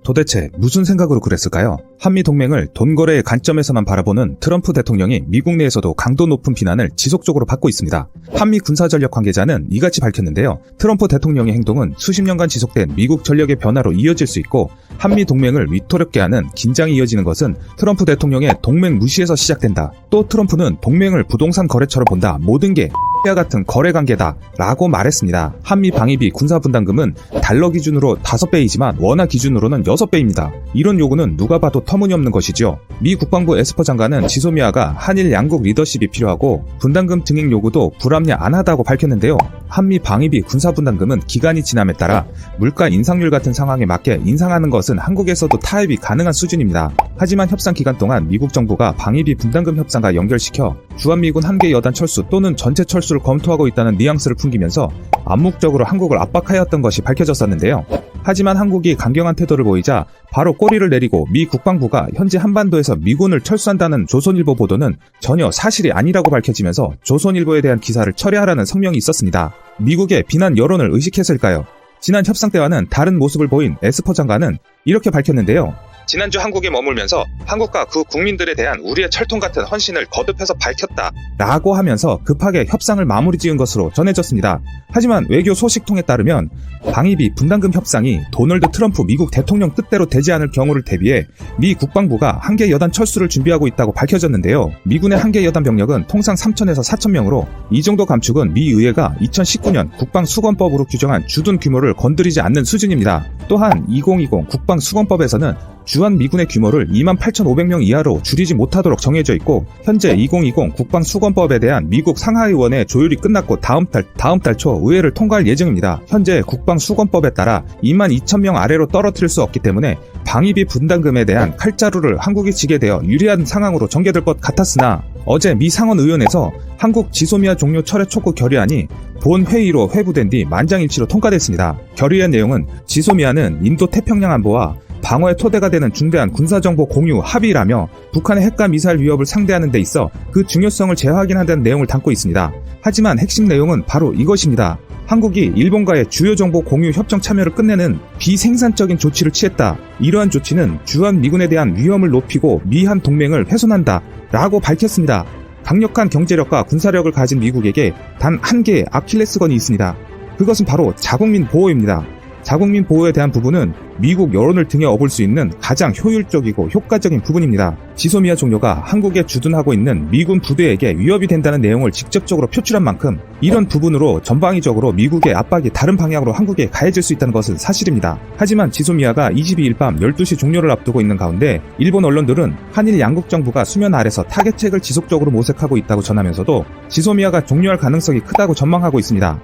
도대체 무슨 생각으로 그랬을까요? 한미 동맹을 돈 거래의 관점에서만 바라보는 트럼프 대통령이 미국 내에서도 강도 높은 비난을 지속적으로 받고 있습니다. 한미 군사전력 관계자는 이같이 밝혔는데요. 트럼프 대통령의 행동은 수십 년간 지속된 미국 전력의 변화로 이어질 수 있고 한미 동맹을 위태롭게 하는 긴장이 이어지는 것은 트럼프 대통령의 동맹 무시에서 시작된다. 또 트럼프는 동맹을 부동산 거래처로 본다. 모든 게 와 같은 거래관계다 라고 말했습니다. 한미 방위비 군사분담금은 달러 기준으로 5배이지만 원화 기준으로는 6배입니다. 이런 요구는 누가 봐도 터무니없는 것이죠. 미 국방부 에스퍼 장관은 지소미아가 한일 양국 리더십이 필요하고 분담금 증액 요구도 불합리 안 하다고 밝혔는데요. 한미 방위비 군사분담금은 기간이 지남에 따라 물가 인상률 같은 상황에 맞게 인상하는 것은 한국에서도 타협이 가능한 수준입니다. 하지만 협상 기간 동안 미국 정부가 방위비 분담금 협상과 연결시켜 주한미군 한개 여단 철수 또는 전체 철수를 검토하고 있다는 뉘앙스를 풍기면서 암묵적으로 한국을 압박하였던 것이 밝혀졌었는데요. 하지만 한국이 강경한 태도를 보이자 바로 꼬리를 내리고 미 국방부가 현재 한반도에서 미군을 철수한다는 조선일보 보도는 전혀 사실이 아니라고 밝혀지면서 조선일보에 대한 기사를 철회하라는 성명이 있었습니다. 미국의 비난 여론을 의식했을까요? 지난 협상 때와는 다른 모습을 보인 에스퍼 장관은 이렇게 밝혔는데요. 지난주 한국에 머물면서 한국과 그 국민들에 대한 우리의 철통 같은 헌신을 거듭해서 밝혔다 라고 하면서 급하게 협상을 마무리 지은 것으로 전해졌습니다. 하지만 외교 소식통에 따르면 방위비 분담금 협상이 도널드 트럼프 미국 대통령 뜻대로 되지 않을 경우를 대비해 미 국방부가 한개 여단 철수를 준비하고 있다고 밝혀졌는데요. 미군의 한개 여단 병력은 통상 3,000에서 4,000명으로 이 정도 감축은 미 의회가 2019년 국방수권법으로 규정한 주둔 규모를 건드리지 않는 수준입니다. 또한 2020 국방수권법에서는 주한 미군의 규모를 28,500명 이하로 줄이지 못하도록 정해져 있고 현재 2020 국방수권법에 대한 미국 상하의원의 조율이 끝났고 다음 달 초 의회를 통과할 예정입니다. 현재 국방수권법에 따라 22,000명 아래로 떨어뜨릴 수 없기 때문에 방위비 분담금에 대한 칼자루를 한국이 지게 되어 유리한 상황으로 전개될 것 같았으나 어제 미 상원의원에서 한국 지소미아 종료 철회 촉구 결의안이 본 회의로 회부된 뒤 만장일치로 통과됐습니다. 결의안 내용은 지소미아는 인도 태평양 안보와 방어의 토대가 되는 중대한 군사정보 공유 합의라며 북한의 핵과 미사일 위협을 상대하는 데 있어 그 중요성을 재확인한다는 내용을 담고 있습니다. 하지만 핵심 내용은 바로 이것입니다. 한국이 일본과의 주요 정보 공유 협정 참여를 끝내는 비생산적인 조치를 취했다. 이러한 조치는 주한미군에 대한 위험을 높이고 미한 동맹을 훼손한다 라고 밝혔습니다. 강력한 경제력과 군사력을 가진 미국에게 단 한 개의 아킬레스건이 있습니다. 그것은 바로 자국민 보호입니다. 자국민 보호에 대한 부분은 미국 여론을 등에 업을 수 있는 가장 효율적이고 효과적인 부분입니다. 지소미아 종료가 한국에 주둔하고 있는 미군 부대에게 위협이 된다는 내용을 직접적으로 표출한 만큼 이런 부분으로 전방위적으로 미국의 압박이 다른 방향으로 한국에 가해질 수 있다는 것은 사실입니다. 하지만 지소미아가 22일 밤 12시 종료를 앞두고 있는 가운데 일본 언론들은 한일 양국 정부가 수면 아래서 타겟책을 지속적으로 모색하고 있다고 전하면서도 지소미아가 종료할 가능성이 크다고 전망하고 있습니다.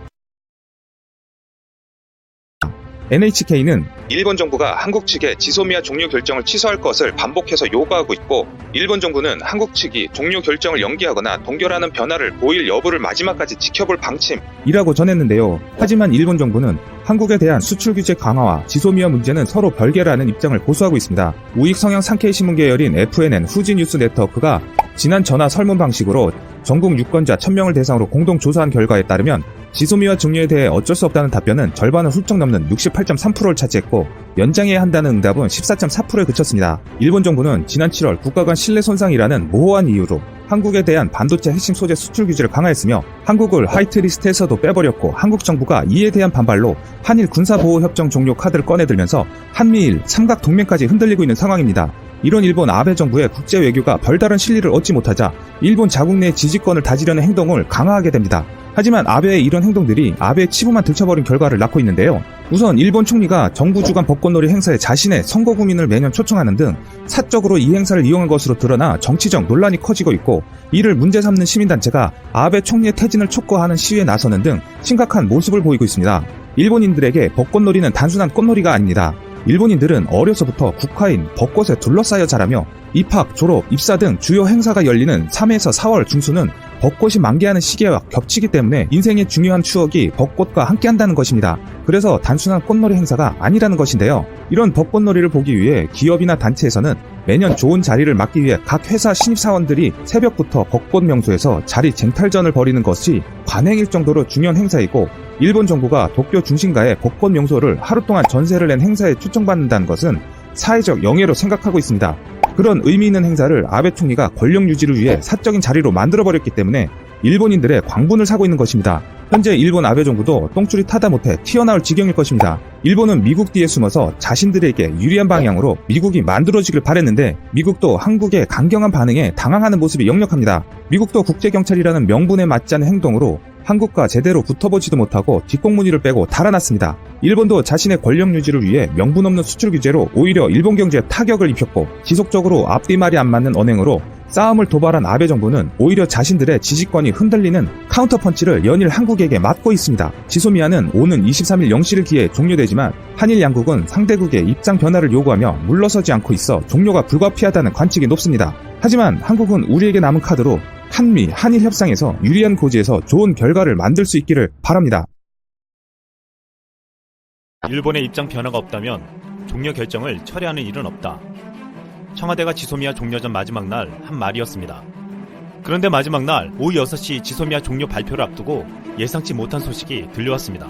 NHK는 일본 정부가 한국 측에 지소미아 종료 결정을 취소할 것을 반복해서 요구하고 있고 일본 정부는 한국 측이 종료 결정을 연기하거나 동결하는 변화를 보일 여부를 마지막까지 지켜볼 방침이라고 전했는데요. 하지만 일본 정부는 한국에 대한 수출 규제 강화와 지소미아 문제는 서로 별개라는 입장을 고수하고 있습니다. 우익 성향 산케이 신문 계열인 FNN 후지 뉴스 네트워크가 지난 전화 설문 방식으로 전국 유권자 1000명을 대상으로 공동 조사한 결과에 따르면 지소미아 종료에 대해 어쩔 수 없다는 답변은 절반을 훌쩍 넘는 68.3%를 차지했고 연장해야 한다는 응답은 14.4%에 그쳤습니다. 일본 정부는 지난 7월 국가 간 신뢰 손상이라는 모호한 이유로 한국에 대한 반도체 핵심 소재 수출 규제를 강화했으며 한국을 화이트리스트에서도 빼버렸고 한국 정부가 이에 대한 반발로 한일 군사보호협정 종료 카드를 꺼내들면서 한미일 삼각 동맹까지 흔들리고 있는 상황입니다. 이런 일본 아베 정부의 국제 외교가 별다른 실리를 얻지 못하자 일본 자국 내 지지권을 다지려는 행동을 강화하게 됩니다. 하지만 아베의 이런 행동들이 아베의 치부만 들춰버린 결과를 낳고 있는데요. 우선 일본 총리가 정부 주관 벚꽃놀이 행사에 자신의 선거 국민을 매년 초청하는 등 사적으로 이 행사를 이용한 것으로 드러나 정치적 논란이 커지고 있고 이를 문제 삼는 시민단체가 아베 총리의 퇴진을 촉구하는 시위에 나서는 등 심각한 모습을 보이고 있습니다. 일본인들에게 벚꽃놀이는 단순한 꽃놀이가 아닙니다. 일본인들은 어려서부터 국화인 벚꽃에 둘러싸여 자라며 입학, 졸업, 입사 등 주요 행사가 열리는 3에서 4월 중순은 벚꽃이 만개하는 시기와 겹치기 때문에 인생의 중요한 추억이 벚꽃과 함께한다는 것입니다. 그래서 단순한 꽃놀이 행사가 아니라는 것인데요. 이런 벚꽃놀이를 보기 위해 기업이나 단체에서는 매년 좋은 자리를 막기 위해 각 회사 신입사원들이 새벽부터 벚꽃 명소에서 자리 쟁탈전을 벌이는 것이 관행일 정도로 중요한 행사이고 일본 정부가 도쿄 중심가의 벚꽃 명소를 하루 동안 전세를 낸 행사에 초청받는다는 것은 사회적 영예로 생각하고 있습니다. 그런 의미 있는 행사를 아베 총리가 권력 유지를 위해 사적인 자리로 만들어버렸기 때문에 일본인들의 광분을 사고 있는 것입니다. 현재 일본 아베 정부도 똥줄이 타다 못해 튀어나올 지경일 것입니다. 일본은 미국 뒤에 숨어서 자신들에게 유리한 방향으로 미국이 만들어지길 바랬는데 미국도 한국의 강경한 반응에 당황하는 모습이 역력합니다. 미국도 국제경찰이라는 명분에 맞지 않는 행동으로 한국과 제대로 붙어보지도 못하고 뒷공무니를 빼고 달아났습니다. 일본도 자신의 권력 유지를 위해 명분 없는 수출 규제로 오히려 일본 경제에 타격을 입혔고 지속적으로 앞뒤말이 안 맞는 언행으로 싸움을 도발한 아베 정부는 오히려 자신들의 지지권이 흔들리는 카운터펀치를 연일 한국에게 맞고 있습니다. 지소미아는 오는 23일 0시를 기해 종료되지만 한일 양국은 상대국의 입장 변화를 요구하며 물러서지 않고 있어 종료가 불가피하다는 관측이 높습니다. 하지만 한국은 우리에게 남은 카드로 한미, 한일 협상에서 유리한 고지에서 좋은 결과를 만들 수 있기를 바랍니다. 일본의 입장 변화가 없다면 종료 결정을 철회하는 일은 없다. 청와대가 지소미아 종료 전 마지막 날 한 말이었습니다. 그런데 마지막 날 오후 6시 지소미아 종료 발표를 앞두고 예상치 못한 소식이 들려왔습니다.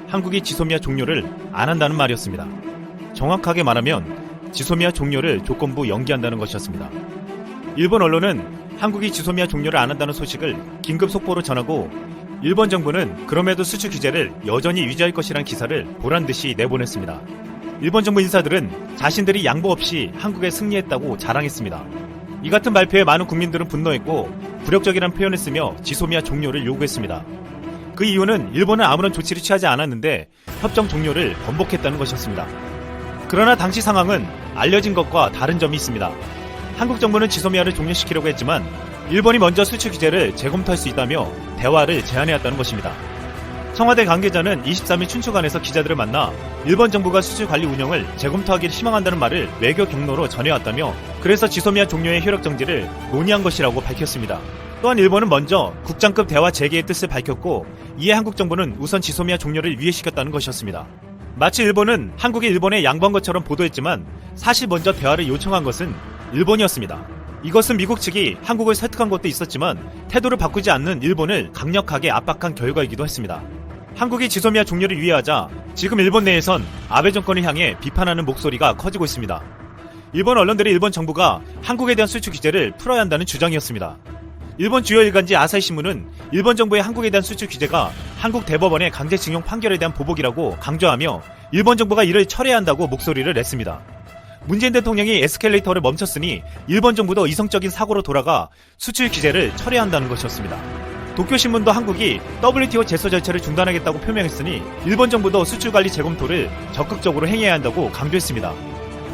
한국이 지소미아 종료를 안 한다는 말이었습니다. 정확하게 말하면 지소미아 종료를 조건부 연기한다는 것이었습니다. 일본 언론은 한국이 지소미아 종료를 안 한다는 소식을 긴급 속보로 전하고 일본 정부는 그럼에도 수출 규제를 여전히 유지할 것이란 기사를 보란듯이 내보냈습니다. 일본 정부 인사들은 자신들이 양보 없이 한국에 승리했다고 자랑했습니다. 이 같은 발표에 많은 국민들은 분노했고 굴욕적이라는 표현을 쓰며 지소미아 종료를 요구했습니다. 그 이유는 일본은 아무런 조치를 취하지 않았는데 협정 종료를 번복했다는 것이었습니다. 그러나 당시 상황은 알려진 것과 다른 점이 있습니다. 한국 정부는 지소미아를 종료시키려고 했지만 일본이 먼저 수출 규제를 재검토할 수 있다며 대화를 제안해왔다는 것입니다. 청와대 관계자는 23일 춘추관에서 기자들을 만나 일본 정부가 수출 관리 운영을 재검토하기를 희망한다는 말을 외교 경로로 전해왔다며 그래서 지소미아 종료의 효력 정지를 논의한 것이라고 밝혔습니다. 또한 일본은 먼저 국장급 대화 재개의 뜻을 밝혔고 이에 한국 정부는 우선 지소미아 종료를 유예시켰다는 것이었습니다. 마치 일본은 한국이 일본에 양보한 것처럼 보도했지만 사실 먼저 대화를 요청한 것은 일본이었습니다. 이것은 미국 측이 한국을 설득한 것도 있었지만 태도를 바꾸지 않는 일본을 강력하게 압박한 결과이기도 했습니다. 한국이 지소미아 종료를 유예하자 지금 일본 내에선 아베 정권을 향해 비판하는 목소리가 커지고 있습니다. 일본 언론들이 일본 정부가 한국에 대한 수출 규제를 풀어야 한다는 주장이었습니다. 일본 주요 일간지 아사히신문은 일본 정부의 한국에 대한 수출 규제가 한국 대법원의 강제징용 판결에 대한 보복이라고 강조하며 일본 정부가 이를 철회해야 한다고 목소리를 냈습니다. 문재인 대통령이 에스컬레이터를 멈췄으니 일본 정부도 이성적인 사고로 돌아가 수출 규제를 철회해야 한다는 것이었습니다. 도쿄신문도 한국이 WTO 제소 절차를 중단하겠다고 표명했으니 일본 정부도 수출관리 재검토를 적극적으로 행해야 한다고 강조했습니다.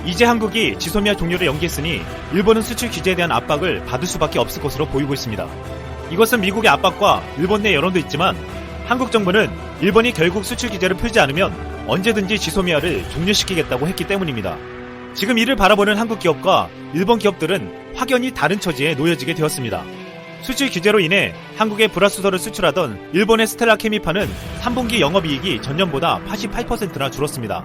이제 한국이 지소미아 종료를 연기했으니 일본은 수출 규제에 대한 압박을 받을 수밖에 없을 것으로 보이고 있습니다. 이것은 미국의 압박과 일본 내 여론도 있지만 한국 정부는 일본이 결국 수출 규제를 풀지 않으면 언제든지 지소미아를 종료시키겠다고 했기 때문입니다. 지금 이를 바라보는 한국 기업과 일본 기업들은 확연히 다른 처지에 놓여지게 되었습니다. 수출 규제로 인해 한국의 불화수소를 수출하던 일본의 스텔라 케미파는 3분기 영업이익이 전년보다 88%나 줄었습니다.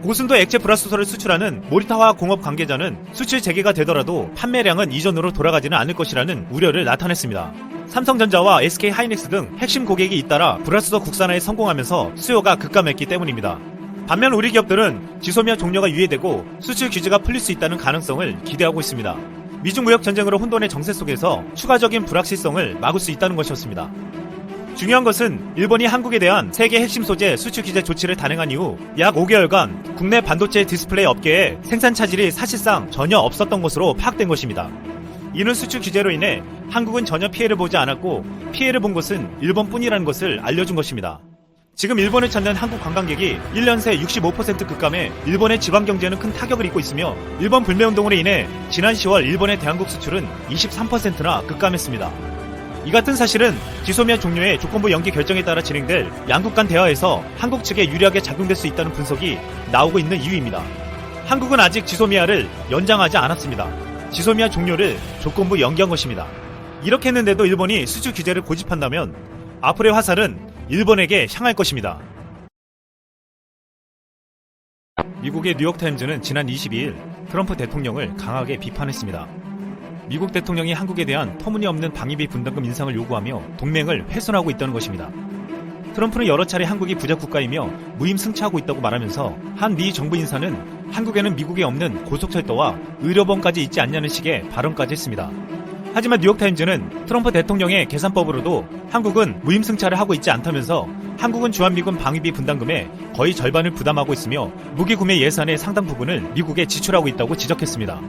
고순도 액체 불화수소를 수출하는 모리타화 공업 관계자는 수출 재개가 되더라도 판매량은 이전으로 돌아가지는 않을 것이라는 우려를 나타냈습니다. 삼성전자와 SK하이닉스 등 핵심 고객이 잇따라 불화수소 국산화에 성공하면서 수요가 급감했기 때문입니다. 반면 우리 기업들은 지소미아 종료가 유예되고 수출 규제가 풀릴 수 있다는 가능성을 기대하고 있습니다. 미중 무역 전쟁으로 혼돈의 정세 속에서 추가적인 불확실성을 막을 수 있다는 것이었습니다. 중요한 것은 일본이 한국에 대한 세계 핵심 소재 수출 규제 조치를 단행한 이후 약 5개월간 국내 반도체 디스플레이 업계에 생산 차질이 사실상 전혀 없었던 것으로 파악된 것입니다. 이는 수출 규제로 인해 한국은 전혀 피해를 보지 않았고 피해를 본 것은 일본뿐이라는 것을 알려준 것입니다. 지금 일본을 찾는 한국 관광객이 1년 새 65% 급감해 일본의 지방경제는 큰 타격을 입고 있으며 일본 불매운동으로 인해 지난 10월 일본의 대한국 수출은 23%나 급감했습니다. 이 같은 사실은 지소미아 종료의 조건부 연기 결정에 따라 진행될 양국 간 대화에서 한국 측에 유리하게 작용될 수 있다는 분석이 나오고 있는 이유입니다. 한국은 아직 지소미아를 연장하지 않았습니다. 지소미아 종료를 조건부 연기한 것입니다. 이렇게 했는데도 일본이 수출 규제를 고집한다면 앞으로의 화살은 일본에게 향할 것입니다. 미국의 뉴욕타임즈는 지난 22일 트럼프 대통령을 강하게 비판했습니다. 미국 대통령이 한국에 대한 터무니없는 방위비 분담금 인상을 요구하며 동맹을 훼손하고 있다는 것입니다. 트럼프는 여러 차례 한국이 부자 국가이며 무임 승차하고 있다고 말하면서 한 미 정부 인사는 한국에는 미국에 없는 고속철도와 의료보험까지 있지 않냐는 식의 발언까지 했습니다. 하지만 뉴욕타임즈는 트럼프 대통령의 계산법으로도 한국은 무임승차를 하고 있지 않다면서 한국은 주한미군 방위비 분담금의 거의 절반을 부담하고 있으며 무기 구매 예산의 상당 부분을 미국에 지출하고 있다고 지적했습니다.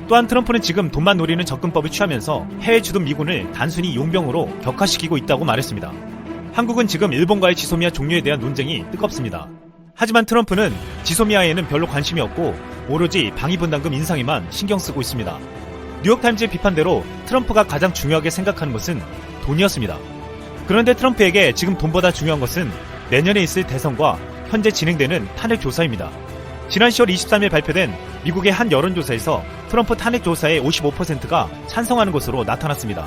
또한 트럼프는 지금 돈만 노리는 접근법을 취하면서 해외 주둔 미군을 단순히 용병으로 격화시키고 있다고 말했습니다. 한국은 지금 일본과의 지소미아 종료에 대한 논쟁이 뜨겁습니다. 하지만 트럼프는 지소미아에는 별로 관심이 없고 오로지 방위 분담금 인상에만 신경 쓰고 있습니다. 뉴욕타임즈의 비판대로 트럼프가 가장 중요하게 생각하는 것은 돈이었습니다. 그런데 트럼프에게 지금 돈보다 중요한 것은 내년에 있을 대선과 현재 진행되는 탄핵 조사입니다. 지난 10월 23일 발표된 미국의 한 여론조사에서 트럼프 탄핵 조사의 55%가 찬성하는 것으로 나타났습니다.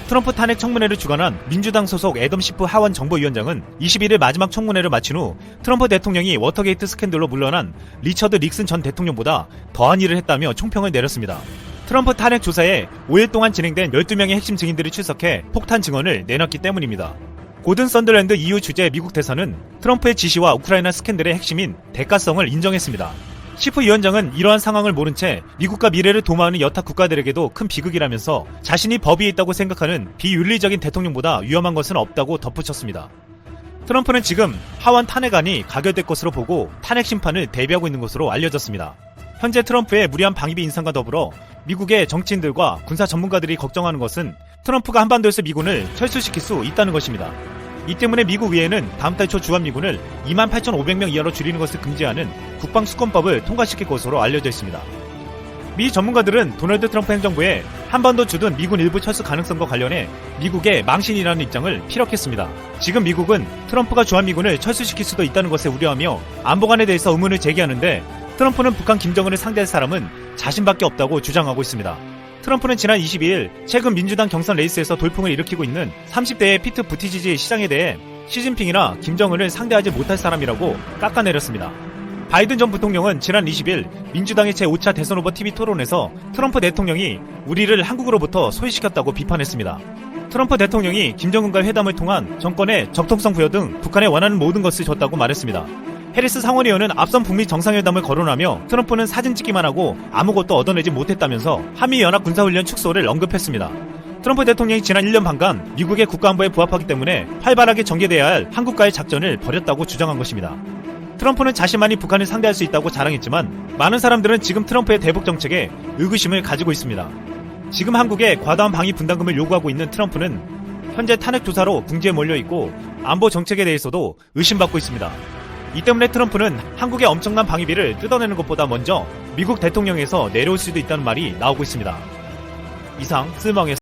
트럼프 탄핵 청문회를 주관한 민주당 소속 애덤 시프 하원 정보위원장은 21일 마지막 청문회를 마친 후 트럼프 대통령이 워터게이트 스캔들로 물러난 리처드 닉슨 전 대통령보다 더한 일을 했다며 총평을 내렸습니다. 트럼프 탄핵 조사에 5일 동안 진행된 12명의 핵심 증인들이 출석해 폭탄 증언을 내놨기 때문입니다. 고든 썬더랜드 EU 주재 미국 대사는 트럼프의 지시와 우크라이나 스캔들의 핵심인 대가성을 인정했습니다. 시프 위원장은 이러한 상황을 모른 채 미국과 미래를 도모하는 여타 국가들에게도 큰 비극이라면서 자신이 법위에 있다고 생각하는 비윤리적인 대통령보다 위험한 것은 없다고 덧붙였습니다. 트럼프는 지금 하원 탄핵안이 가결될 것으로 보고 탄핵 심판을 대비하고 있는 것으로 알려졌습니다. 현재 트럼프의 무리한 방위비 인상과 더불어 미국의 정치인들과 군사 전문가들이 걱정하는 것은 트럼프가 한반도에서 미군을 철수시킬 수 있다는 것입니다. 이 때문에 미국 의회는 다음 달 초 주한미군을 28,500명 이하로 줄이는 것을 금지하는 국방수권법을 통과시킬 것으로 알려져 있습니다. 미 전문가들은 도널드 트럼프 행정부의 한반도 주둔 미군 일부 철수 가능성과 관련해 미국의 망신이라는 입장을 피력했습니다. 지금 미국은 트럼프가 주한미군을 철수시킬 수도 있다는 것에 우려하며 안보관에 대해서 의문을 제기하는데 트럼프는 북한 김정은을 상대할 사람은 자신밖에 없다고 주장하고 있습니다. 트럼프는 지난 22일 최근 민주당 경선 레이스에서 돌풍을 일으키고 있는 30대의 피트 부티지지 시장에 대해 시진핑이나 김정은을 상대하지 못할 사람이라고 깎아내렸습니다. 바이든 전 부통령은 지난 20일 민주당의 제5차 대선 후보 TV 토론에서 트럼프 대통령이 우리를 한국으로부터 소외시켰다고 비판했습니다. 트럼프 대통령이 김정은과 회담을 통한 정권의 적통성 부여 등 북한에 원하는 모든 것을 줬다고 말했습니다. 해리스 상원의원은 앞선 북미 정상회담을 거론하며 트럼프는 사진 찍기만 하고 아무것도 얻어내지 못했다면서 한미연합 군사훈련 축소를 언급했습니다. 트럼프 대통령이 지난 1년 반간 미국의 국가안보에 부합하기 때문에 활발하게 전개돼야 할 한국과의 작전을 벌였다고 주장한 것입니다. 트럼프는 자신만이 북한을 상대할 수 있다고 자랑했지만 많은 사람들은 지금 트럼프의 대북 정책에 의구심을 가지고 있습니다. 지금 한국에 과다한 방위 분담금을 요구하고 있는 트럼프는 현재 탄핵 조사로 궁지에 몰려있고 안보 정책에 대해서도 의심받고 있습니다. 이 때문에 트럼프는 한국의 엄청난 방위비를 뜯어내는 것보다 먼저 미국 대통령에서 내려올 수도 있다는 말이 나오고 있습니다. 이상 쓸멍이었습니다.